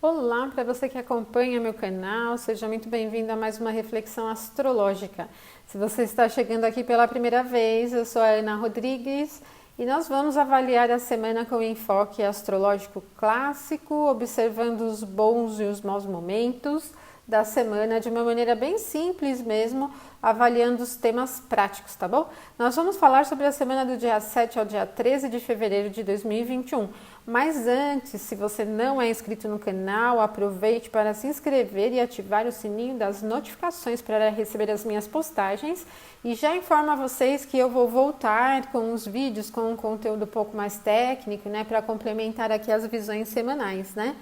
Olá, para você que acompanha meu canal, seja muito bem-vindo a mais uma reflexão astrológica. Se você está chegando aqui pela primeira vez, eu sou a Ana Rodrigues e nós vamos avaliar a semana com enfoque astrológico clássico, observando os bons e os maus momentos da semana de uma maneira bem simples mesmo, avaliando os temas práticos, tá bom? Nós vamos falar sobre a semana do dia 7 ao dia 13 de fevereiro de 2021. Mas antes, se você não é inscrito no canal, aproveite para se inscrever e ativar o sininho das notificações para receber as minhas postagens. E já informo a vocês que eu vou voltar com os vídeos com um conteúdo um pouco mais técnico, né, para complementar aqui as visões semanais, né?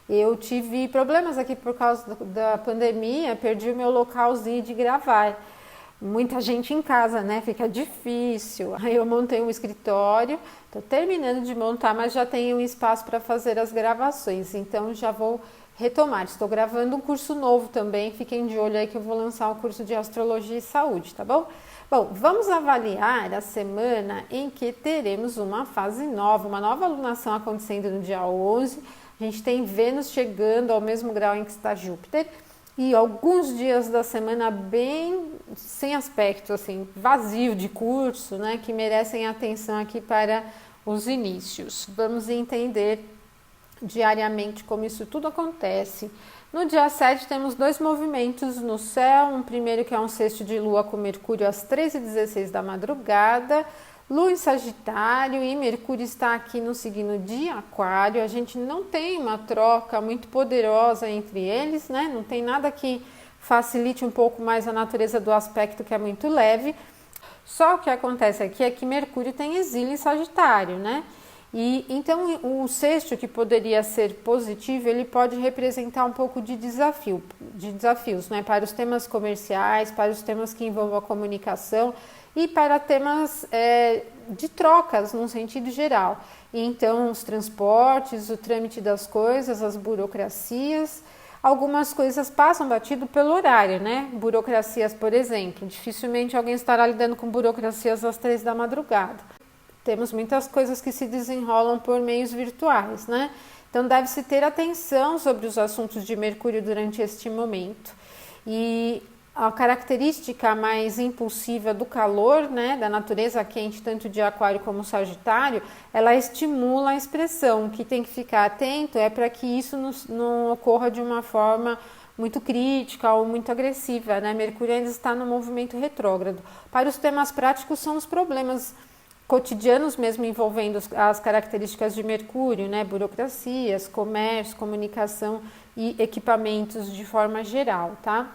Eu tive problemas aqui por causa da pandemia, perdi o meu localzinho de gravar. Muita gente em casa, né? Fica difícil. Aí eu montei um escritório, tô terminando de montar, mas já tenho um espaço para fazer as gravações, então já vou retomar. Estou gravando um curso novo também, fiquem de olho aí que eu vou lançar um curso de astrologia e saúde, tá bom? Bom, vamos avaliar a semana em que teremos uma fase nova, uma nova alunação acontecendo no dia 11. A gente tem Vênus chegando ao mesmo grau em que está Júpiter e alguns dias da semana bem sem aspecto, assim, vazio de curso, né, que merecem atenção aqui para os inícios. Vamos entender diariamente como isso tudo acontece. No dia 7 temos dois movimentos no céu, um primeiro que é um sexto de Lua com Mercúrio às 13h16 da madrugada, Lua em Sagitário e Mercúrio está aqui no signo de Aquário. A gente não tem uma troca muito poderosa entre eles, né? Não tem nada que facilite um pouco mais a natureza do aspecto, que é muito leve. Só o que acontece aqui é que Mercúrio tem exílio em Sagitário, né? E então o sexto, que poderia ser positivo, ele pode representar um pouco de desafios, né? Para os temas comerciais, para os temas que envolvam a comunicação e para temas de trocas, num sentido geral. E então, os transportes, o trâmite das coisas, as burocracias, algumas coisas passam batido pelo horário, né? Burocracias, por exemplo, dificilmente alguém estará lidando com burocracias às 3 da madrugada. Temos muitas coisas que se desenrolam por meios virtuais, né? Então, deve-se ter atenção sobre os assuntos de Mercúrio durante este momento. E a característica mais impulsiva do calor, né, da natureza quente, tanto de Aquário como Sagitário, ela estimula a expressão. O que tem que ficar atento é para que isso não ocorra de uma forma muito crítica ou muito agressiva, né? Mercúrio ainda está no movimento retrógrado. Para os temas práticos são os problemas cotidianos mesmo envolvendo as características de Mercúrio, né? Burocracias, comércio, comunicação e equipamentos de forma geral, tá?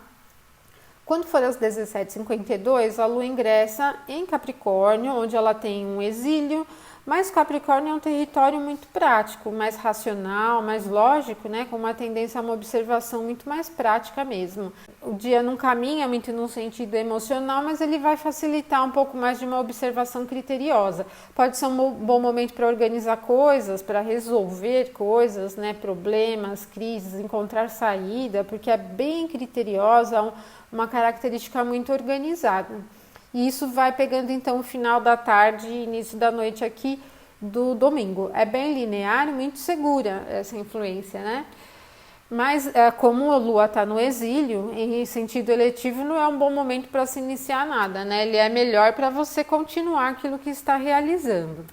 Quando for às 17h52, a Lua ingressa em Capricórnio, onde ela tem um exílio, mas Capricórnio é um território muito prático, mais racional, mais lógico, né, com uma tendência a uma observação muito mais prática mesmo. O dia não caminha muito no sentido emocional, mas ele vai facilitar um pouco mais de uma observação criteriosa. Pode ser um bom momento para organizar coisas, para resolver coisas, né, problemas, crises, encontrar saída, porque é bem criteriosa, uma característica muito organizada. E isso vai pegando então o final da tarde e início da noite aqui do domingo. É bem linear e muito segura essa influência, né? Mas como a Lua está no exílio, em sentido eletivo, não é um bom momento para se iniciar nada, né? Ele é melhor para você continuar aquilo que está realizando.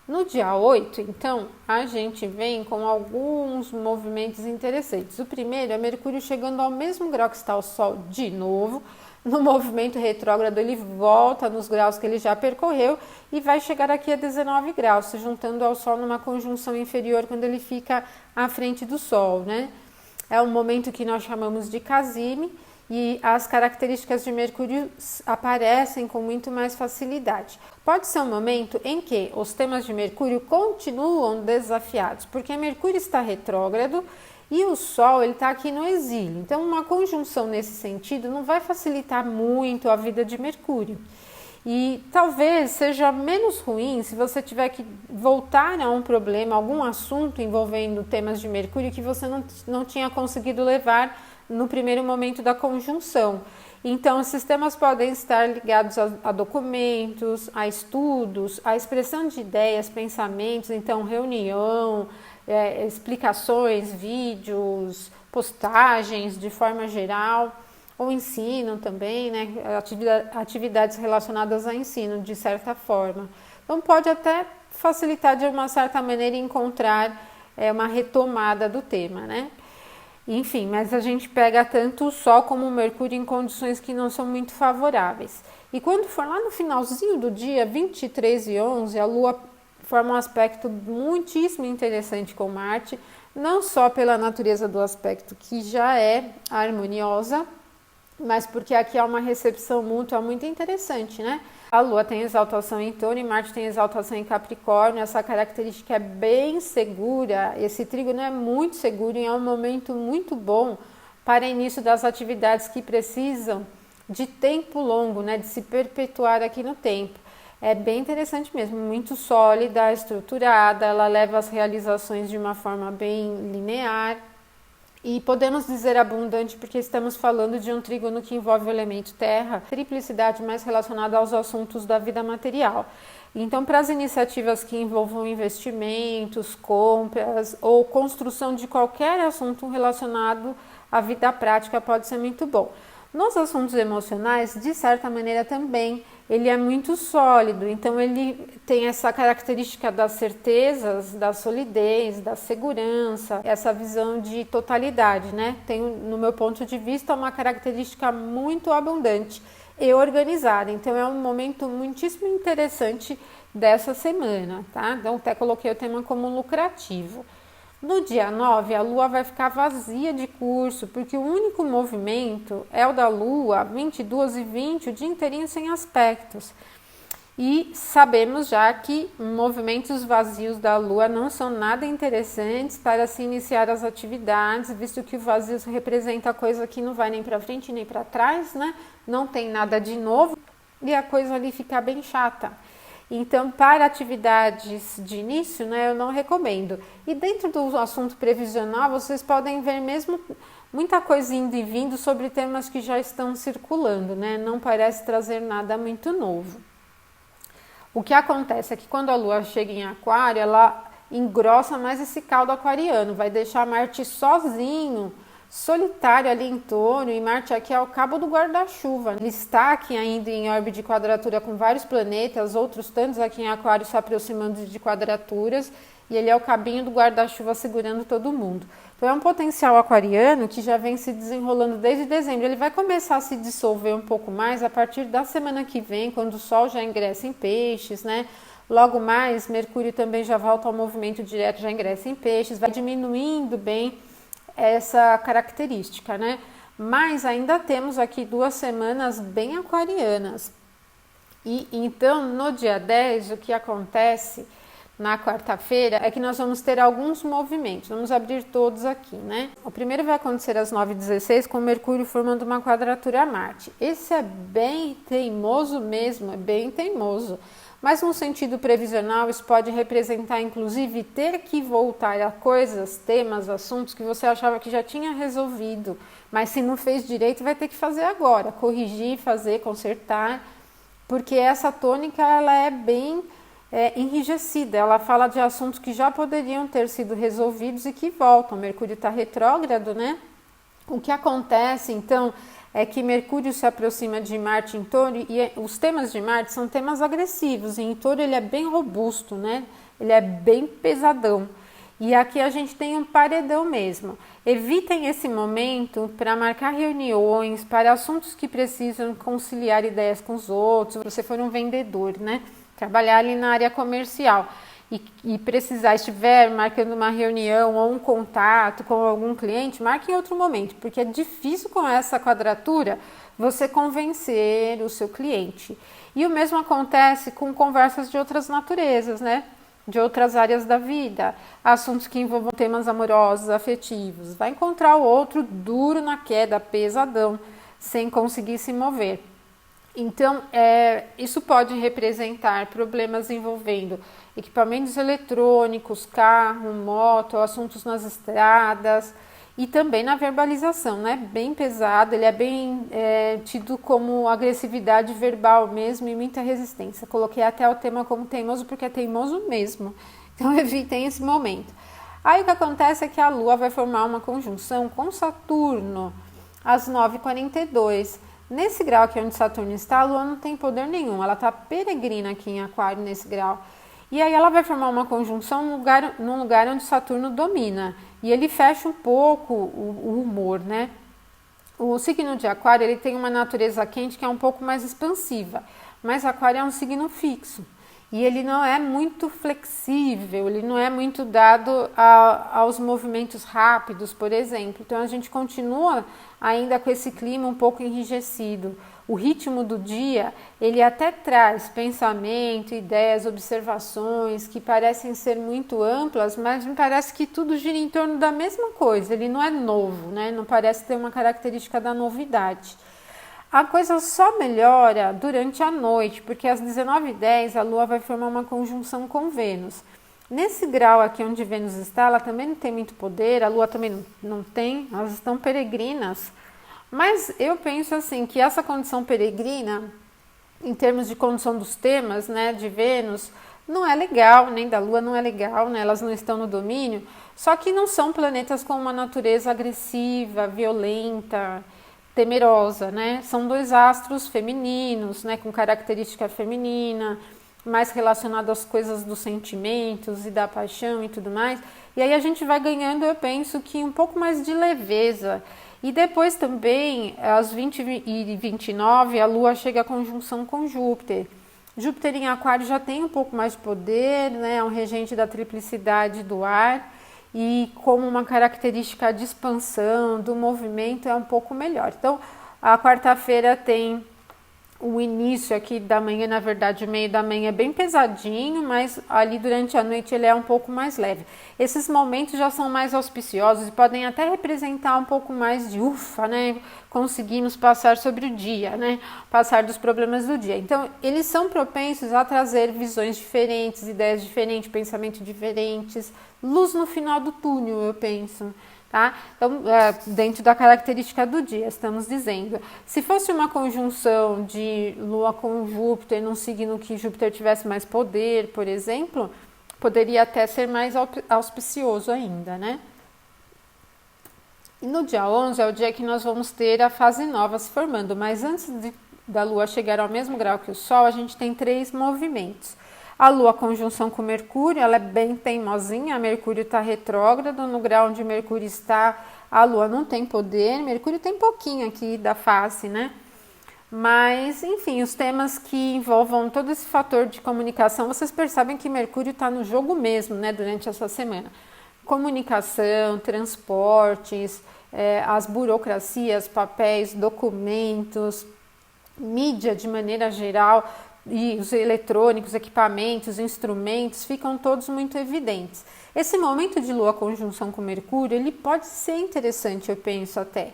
No dia 8, então, a gente vem com alguns movimentos interessantes. O primeiro é Mercúrio chegando ao mesmo grau que está o Sol de novo. No movimento retrógrado, ele volta nos graus que ele já percorreu e vai chegar aqui a 19 graus, se juntando ao Sol numa conjunção inferior quando ele fica à frente do Sol, né? É um momento que nós chamamos de casime e as características de Mercúrio aparecem com muito mais facilidade. Pode ser um momento em que os temas de Mercúrio continuam desafiados, porque Mercúrio está retrógrado e o Sol ele está aqui no exílio. Então, uma conjunção nesse sentido não vai facilitar muito a vida de Mercúrio. E talvez seja menos ruim se você tiver que voltar a um problema, algum assunto envolvendo temas de Mercúrio que você não tinha conseguido levar no primeiro momento da conjunção. Então, os sistemas podem estar ligados a documentos, a estudos, a expressão de ideias, pensamentos, então reunião, explicações, vídeos, postagens de forma geral, ou ensino também, né? Atividades relacionadas a ensino, de certa forma. Então pode até facilitar de uma certa maneira encontrar uma retomada do tema, né? Enfim, mas a gente pega tanto o Sol como o Mercúrio em condições que não são muito favoráveis. E quando for lá no finalzinho do dia, 23h11, a Lua forma um aspecto muitíssimo interessante com Marte, não só pela natureza do aspecto, que já é harmoniosa, mas porque aqui há uma recepção mútua muito interessante, né? A Lua tem exaltação em Touro e Marte tem exaltação em Capricórnio. Essa característica é bem segura, esse trígono é muito seguro e é um momento muito bom para início das atividades que precisam de tempo longo, né? De se perpetuar aqui no tempo. É bem interessante mesmo, muito sólida, estruturada, ela leva as realizações de uma forma bem linear. E podemos dizer abundante porque estamos falando de um trígono que envolve o elemento terra, triplicidade mais relacionada aos assuntos da vida material. Então, para as iniciativas que envolvam investimentos, compras ou construção de qualquer assunto relacionado à vida prática, pode ser muito bom. Nos assuntos emocionais, de certa maneira também, ele é muito sólido, então ele tem essa característica das certezas, da solidez, da segurança, essa visão de totalidade, né? Tem, no meu ponto de vista, uma característica muito abundante e organizada, então é um momento muitíssimo interessante dessa semana, tá? Então até coloquei o tema como lucrativo. No dia 9, a Lua vai ficar vazia de curso, porque o único movimento é o da Lua, 22h20, o dia inteirinho sem aspectos. E sabemos já que movimentos vazios da Lua não são nada interessantes para se iniciar as atividades, visto que o vazio representa coisa que não vai nem para frente nem para trás, né? Não tem nada de novo e a coisa ali fica bem chata. Então, para atividades de início, né, eu não recomendo. E dentro do assunto previsional, vocês podem ver mesmo muita coisa indo e vindo sobre temas que já estão circulando, né? Não parece trazer nada muito novo. O que acontece é que quando a Lua chega em Aquário, ela engrossa mais esse caldo aquariano, vai deixar Marte sozinho, solitário ali em Touro, e Marte aqui é o cabo do guarda-chuva. Ele está aqui ainda em órbita de quadratura com vários planetas, outros tantos aqui em Aquário se aproximando de quadraturas, e ele é o cabinho do guarda-chuva segurando todo mundo. Então é um potencial aquariano que já vem se desenrolando desde dezembro. Ele vai começar a se dissolver um pouco mais a partir da semana que vem, quando o Sol já ingressa em Peixes, né? Logo mais, Mercúrio também já volta ao movimento direto, já ingressa em Peixes, vai diminuindo bem essa característica, né? Mas ainda temos aqui 2 semanas bem aquarianas. E então, no dia 10, o que acontece na quarta-feira é que nós vamos ter alguns movimentos. Vamos abrir todos aqui, né? O primeiro vai acontecer às 9h16 com Mercúrio formando uma quadratura a Marte. Esse é bem teimoso mesmo, é bem teimoso. Mas no sentido previsional, isso pode representar, inclusive, ter que voltar a coisas, temas, assuntos que você achava que já tinha resolvido, mas se não fez direito, vai ter que fazer agora, corrigir, fazer, consertar, porque essa tônica ela é bem enrijecida, ela fala de assuntos que já poderiam ter sido resolvidos e que voltam. Mercúrio está retrógrado, né? O que acontece, então, é que Mercúrio se aproxima de Marte em Touro e os temas de Marte são temas agressivos. E em Touro ele é bem robusto, né? Ele é bem pesadão. E aqui a gente tem um paredão mesmo. Evitem esse momento para marcar reuniões, para assuntos que precisam conciliar ideias com os outros. Se você for um vendedor, né? Trabalhar ali na área comercial e precisar, estiver marcando uma reunião ou um contato com algum cliente, marque em outro momento, porque é difícil com essa quadratura você convencer o seu cliente. E o mesmo acontece com conversas de outras naturezas, né? De outras áreas da vida, assuntos que envolvam temas amorosos, afetivos. Vai encontrar o outro duro na queda, pesadão, sem conseguir se mover. Então, isso pode representar problemas envolvendo equipamentos eletrônicos, carro, moto, assuntos nas estradas e também na verbalização, né? Bem pesado, ele é bem tido como agressividade verbal mesmo e muita resistência. Coloquei até o tema como teimoso porque é teimoso mesmo, então evitem esse momento. Aí o que acontece é que a Lua vai formar uma conjunção com Saturno às 9h42. Nesse grau aqui onde Saturno está, a Lua não tem poder nenhum, ela está peregrina aqui em Aquário nesse grau. E aí ela vai formar uma conjunção num lugar onde Saturno domina. E ele fecha um pouco o humor, né? O signo de Aquário, ele tem uma natureza quente que é um pouco mais expansiva. Mas Aquário é um signo fixo. E ele não é muito flexível, ele não é muito dado aos movimentos rápidos, por exemplo. Então a gente continua ainda com esse clima um pouco enrijecido. O ritmo do dia, ele até traz pensamento, ideias, observações que parecem ser muito amplas, mas me parece que tudo gira em torno da mesma coisa. Ele não é novo, né? Não parece ter uma característica da novidade. A coisa só melhora durante a noite, porque às 19h10 a Lua vai formar uma conjunção com Vênus. Nesse grau aqui onde Vênus está, ela também não tem muito poder, a Lua também não tem, elas estão peregrinas. Mas eu penso assim, que essa condição peregrina, em termos de condição dos temas, né, de Vênus, não é legal, nem da Lua não é legal, né, elas não estão no domínio, só que não são planetas com uma natureza agressiva, violenta, temerosa, né? São dois astros femininos, né, com característica feminina, mais relacionado às coisas dos sentimentos e da paixão e tudo mais. E aí a gente vai ganhando, eu penso que um pouco mais de leveza. E depois também, às 20h29, a Lua chega à conjunção com Júpiter. Júpiter em Aquário já tem um pouco mais de poder, né? É um regente da triplicidade do ar. E como uma característica de expansão, do movimento, é um pouco melhor. Então, a quarta-feira tem o início aqui da manhã, na verdade, o meio da manhã é bem pesadinho, mas ali durante a noite ele é um pouco mais leve. Esses momentos já são mais auspiciosos e podem até representar um pouco mais de ufa, né? Conseguimos passar sobre o dia, né? Passar dos problemas do dia. Então, eles são propensos a trazer visões diferentes, ideias diferentes, pensamentos diferentes, luz no final do túnel, eu penso. Tá? Então, dentro da característica do dia, estamos dizendo. Se fosse uma conjunção de Lua com Júpiter, num signo que Júpiter tivesse mais poder, por exemplo, poderia até ser mais auspicioso ainda, né? E no dia 11 é o dia que nós vamos ter a fase nova se formando, mas antes da Lua chegar ao mesmo grau que o Sol, a gente tem 3 movimentos. A Lua conjunção com Mercúrio, ela é bem teimosinha, Mercúrio está retrógrado, no grau onde Mercúrio está, a Lua não tem poder, Mercúrio tem pouquinho aqui da face, né? Mas, enfim, os temas que envolvam todo esse fator de comunicação, vocês percebem que Mercúrio está no jogo mesmo, né, durante essa semana. Comunicação, transportes, as burocracias, papéis, documentos, mídia de maneira geral, e os eletrônicos, equipamentos, instrumentos ficam todos muito evidentes. Esse momento de Lua conjunção com Mercúrio, ele pode ser interessante, eu penso até.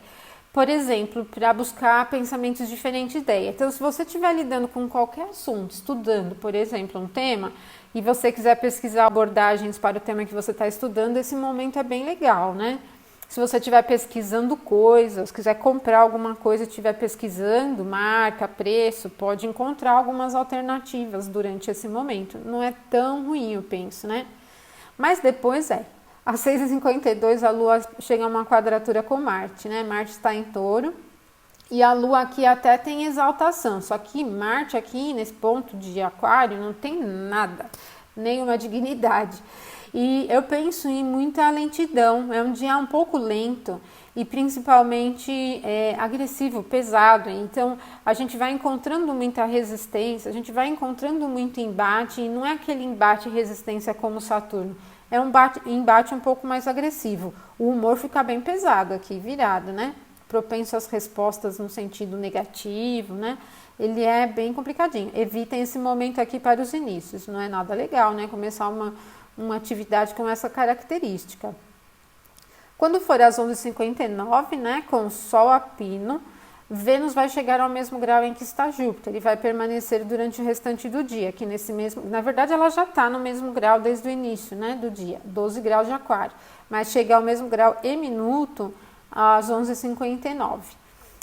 Por exemplo, para buscar pensamentos diferentes de ideia. Então, se você estiver lidando com qualquer assunto, estudando, por exemplo, um tema, e você quiser pesquisar abordagens para o tema que você está estudando, esse momento é bem legal, né? Se você estiver pesquisando coisas, quiser comprar alguma coisa e estiver pesquisando marca, preço, pode encontrar algumas alternativas durante esse momento. Não é tão ruim, eu penso, né? Mas depois às 6h52 a Lua chega a uma quadratura com Marte, né? Marte está em Touro e a Lua aqui até tem exaltação, só que Marte aqui nesse ponto de Aquário não tem nada, nenhuma dignidade. E eu penso em muita lentidão, é um dia um pouco lento e principalmente agressivo, pesado. Então a gente vai encontrando muita resistência, a gente vai encontrando muito embate, e não é aquele embate e resistência como Saturno, é um embate um pouco mais agressivo. O humor fica bem pesado aqui, virado, né? Propenso às respostas no sentido negativo, né? Ele é bem complicadinho. Evitem esse momento aqui para os inícios, não é nada legal, né? Começar uma atividade com essa característica. Quando for às 11h59, né, com o Sol a pino, Vênus vai chegar ao mesmo grau em que está Júpiter e vai permanecer durante o restante do dia, que nesse mesmo, na verdade ela já está no mesmo grau desde o início, né, do dia, 12 graus de Aquário, mas chega ao mesmo grau e minuto às 11h59.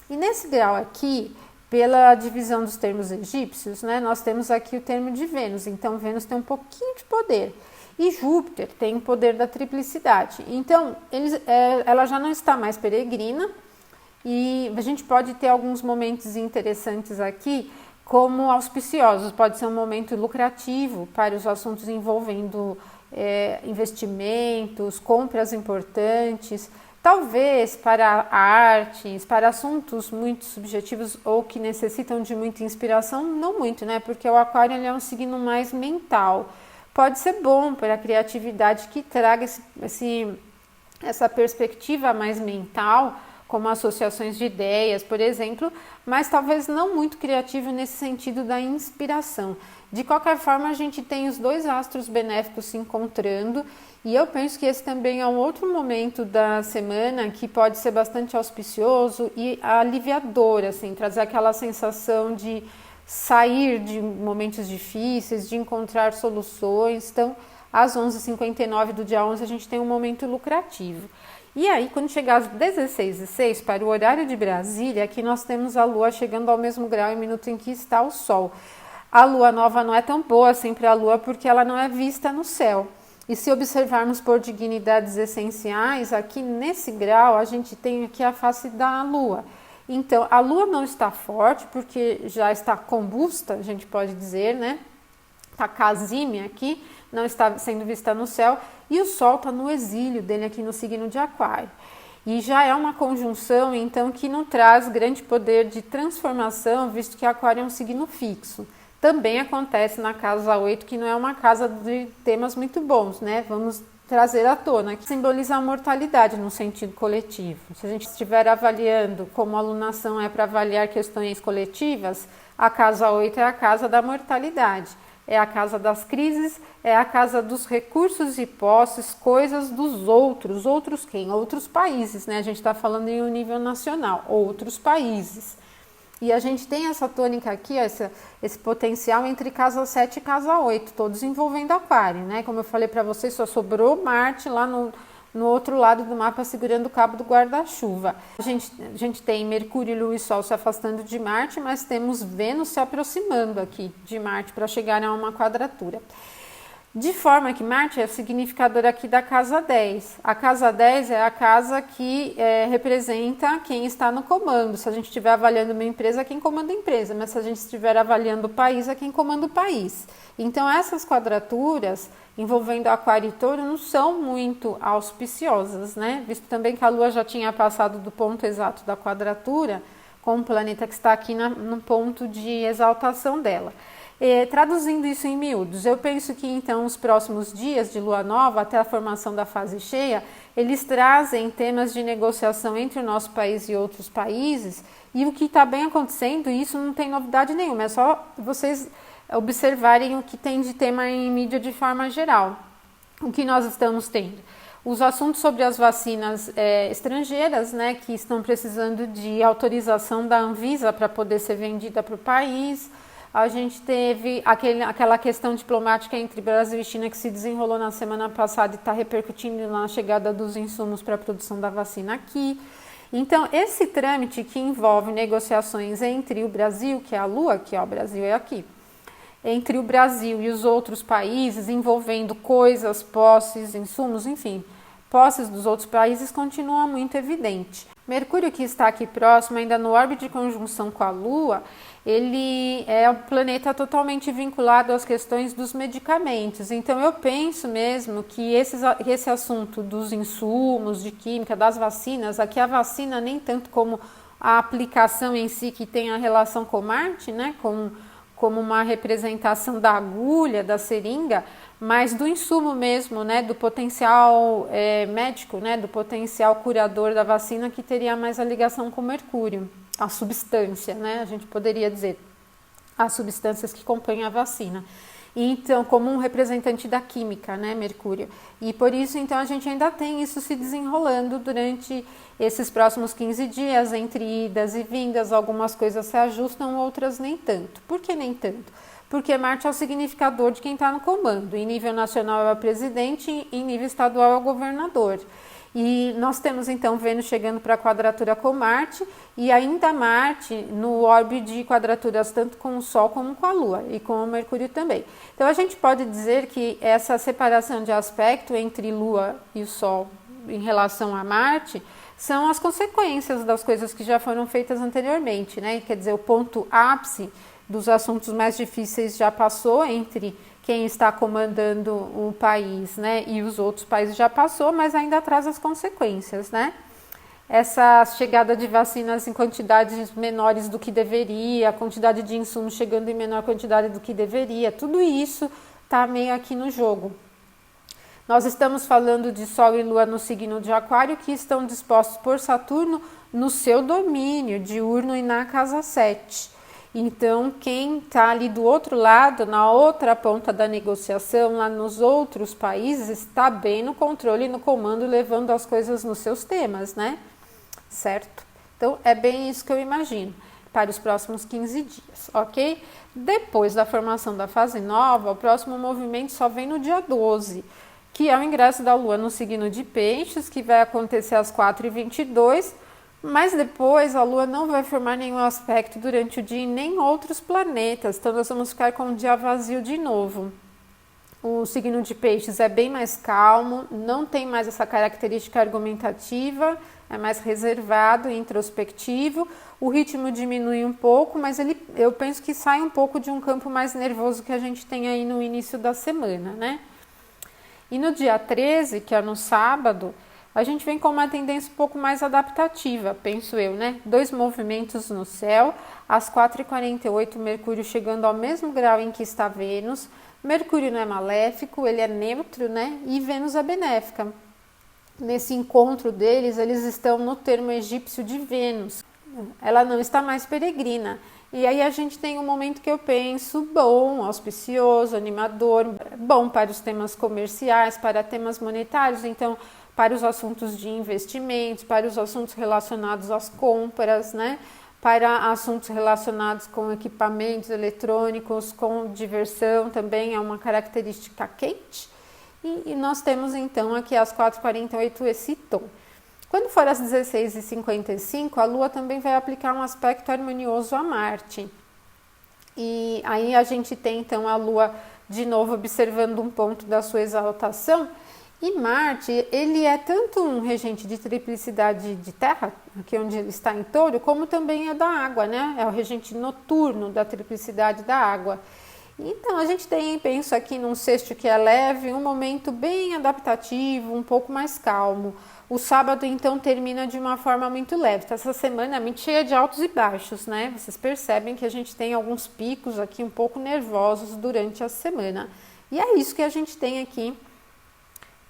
E nesse grau aqui, pela divisão dos termos egípcios, né, nós temos aqui o termo de Vênus, então Vênus tem um pouquinho de poder. E Júpiter tem o poder da triplicidade. Então, ela já não está mais peregrina e a gente pode ter alguns momentos interessantes aqui, como auspiciosos. Pode ser um momento lucrativo para os assuntos envolvendo investimentos, compras importantes, talvez para artes, para assuntos muito subjetivos ou que necessitam de muita inspiração, não muito, né? Porque o aquário ele é um signo mais mental. Pode ser bom para a criatividade que traga essa perspectiva mais mental, como associações de ideias, por exemplo, mas talvez não muito criativo nesse sentido da inspiração. De qualquer forma, a gente tem os dois astros benéficos se encontrando e eu penso que esse também é um outro momento da semana que pode ser bastante auspicioso e aliviador, assim, trazer aquela sensação de sair de momentos difíceis, de encontrar soluções. Então, às 11h59 do dia 11, a gente tem um momento lucrativo. E aí, quando chegar às 16h06, para o horário de Brasília, aqui nós temos a Lua chegando ao mesmo grau e minuto em que está o Sol. A Lua nova não é tão boa assim para a Lua, porque ela não é vista no céu. E se observarmos por dignidades essenciais, aqui nesse grau, a gente tem aqui a face da Lua. Então, a Lua não está forte, porque já está combusta, a gente pode dizer, né? Está casime aqui, não está sendo vista no céu, e o Sol está no exílio dele aqui no signo de Aquário. E já é uma conjunção, então, que não traz grande poder de transformação, visto que Aquário é um signo fixo. Também acontece na casa 8, que não é uma casa de temas muito bons, né? Vamos trazer à tona, que simboliza a mortalidade no sentido coletivo. Se a gente estiver avaliando como a alunação é para avaliar questões coletivas, a casa 8 é a casa da mortalidade, é a casa das crises, é a casa dos recursos e posses, coisas dos outros. Outros quem? Outros países, né? A gente está falando em um nível nacional, outros países. E a gente tem essa tônica aqui, esse potencial entre casa 7 e casa 8, todos envolvendo Aquário, né? Como eu falei para vocês, só sobrou Marte lá no outro lado do mapa segurando o cabo do guarda-chuva. A gente tem Mercúrio, Lua e Sol se afastando de Marte, mas temos Vênus se aproximando aqui de Marte para chegar a uma quadratura. De forma que Marte é o significador aqui da casa 10. A casa 10 é a casa que representa quem está no comando. Se a gente estiver avaliando uma empresa, é quem comanda a empresa. Mas se a gente estiver avaliando o país, é quem comanda o país. Então, essas quadraturas envolvendo Aquário e Touro não são muito auspiciosas, né? Visto também que a Lua já tinha passado do ponto exato da quadratura, com o planeta que está aqui no ponto de exaltação dela. Traduzindo isso em miúdos, eu penso que então os próximos dias de lua nova até a formação da fase cheia, eles trazem temas de negociação entre o nosso país e outros países, e o que está bem acontecendo, isso não tem novidade nenhuma, é só vocês observarem o que tem de tema em mídia de forma geral. O que nós estamos tendo? Os assuntos sobre as vacinas estrangeiras, né, que estão precisando de autorização da Anvisa para poder ser vendida para o país. A gente teve aquela questão diplomática entre Brasil e China que se desenrolou na semana passada e está repercutindo na chegada dos insumos para a produção da vacina aqui. Então, esse trâmite que envolve negociações entre o Brasil, que é a Lua, que é o Brasil é aqui, entre o Brasil e os outros países, envolvendo coisas, posses, insumos, enfim, posses dos outros países, continua muito evidente. Mercúrio, que está aqui próximo, ainda no órbita de conjunção com a Lua, ele é um planeta totalmente vinculado às questões dos medicamentos. Então, eu penso mesmo que esse assunto dos insumos, de química, das vacinas, aqui a vacina nem tanto como a aplicação em si, que tem a relação com Marte, né, como uma representação da agulha, da seringa, mas do insumo mesmo, né, do potencial médico, né, do potencial curador da vacina, que teria mais a ligação com Mercúrio, a substância, né, a gente poderia dizer, as substâncias que compõem a vacina. Então, como um representante da química, né, Mercúrio. E por isso, então, a gente ainda tem isso se desenrolando durante esses próximos 15 dias, entre idas e vindas, algumas coisas se ajustam, outras nem tanto. Por que nem tanto? Porque Marte é o significador de quem está no comando. Em nível nacional é o presidente, em nível estadual é o governador. E nós temos então Vênus chegando para a quadratura com Marte e ainda Marte no orbe de quadraturas tanto com o Sol como com a Lua e com o Mercúrio também. Então a gente pode dizer que essa separação de aspecto entre Lua e o Sol em relação a Marte são as consequências das coisas que já foram feitas anteriormente, né? Quer dizer, o ponto ápice dos assuntos mais difíceis já passou entre quem está comandando o país, né, e os outros países já passou, mas ainda traz as consequências, né? Essa chegada de vacinas em quantidades menores do que deveria, a quantidade de insumos chegando em menor quantidade do que deveria, tudo isso está meio aqui no jogo. Nós estamos falando de Sol e Lua no signo de Aquário, que estão dispostos por Saturno no seu domínio diurno e na casa 7. Então, quem está ali do outro lado, na outra ponta da negociação, lá nos outros países, está bem no controle e no comando, levando as coisas nos seus temas, né? Certo? Então, é bem isso que eu imagino para os próximos 15 dias, ok? Depois da formação da fase nova, o próximo movimento só vem no dia 12, que é o ingresso da Lua no signo de Peixes, que vai acontecer às 4h22, mas depois a Lua não vai formar nenhum aspecto durante o dia e nem outros planetas, então nós vamos ficar com um dia vazio de novo. O signo de Peixes é bem mais calmo, não tem mais essa característica argumentativa, é mais reservado e introspectivo, o ritmo diminui um pouco, mas eu penso que sai um pouco de um campo mais nervoso que a gente tem aí no início da semana, né? E no dia 13, que é no sábado, a gente vem com uma tendência um pouco mais adaptativa, penso eu, né? 2 movimentos no céu, às 4h48, Mercúrio chegando ao mesmo grau em que está Vênus. Mercúrio não é maléfico, ele é neutro, né? E Vênus é benéfica. Nesse encontro deles, eles estão no termo egípcio de Vênus. Ela não está mais peregrina. E aí a gente tem um momento que eu penso bom, auspicioso, animador, bom para os temas comerciais, para temas monetários, então para os assuntos de investimentos, para os assuntos relacionados às compras, né? Para assuntos relacionados com equipamentos eletrônicos, com diversão também é uma característica quente. E nós temos então aqui às 4h48 esse tom. Quando for às 16h55, a Lua também vai aplicar um aspecto harmonioso a Marte. E aí a gente tem então a Lua de novo observando um ponto da sua exaltação. E Marte, ele é tanto um regente de triplicidade de terra, aqui onde ele está em Touro, como também é da água, né? É o regente noturno da triplicidade da água. Então, a gente tem, penso aqui num sexto que é leve, um momento bem adaptativo, um pouco mais calmo. O sábado, então, termina de uma forma muito leve. Essa semana é muito cheia de altos e baixos, né? Vocês percebem que a gente tem alguns picos aqui um pouco nervosos durante a semana. E é isso que a gente tem aqui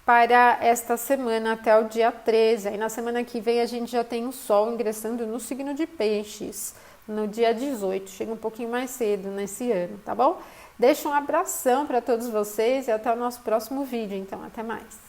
para esta semana até o dia 13. Aí na semana que vem a gente já tem o Sol ingressando no signo de Peixes, no dia 18. Chega um pouquinho mais cedo nesse ano, tá bom? Deixo um abração para todos vocês e até o nosso próximo vídeo, então até mais.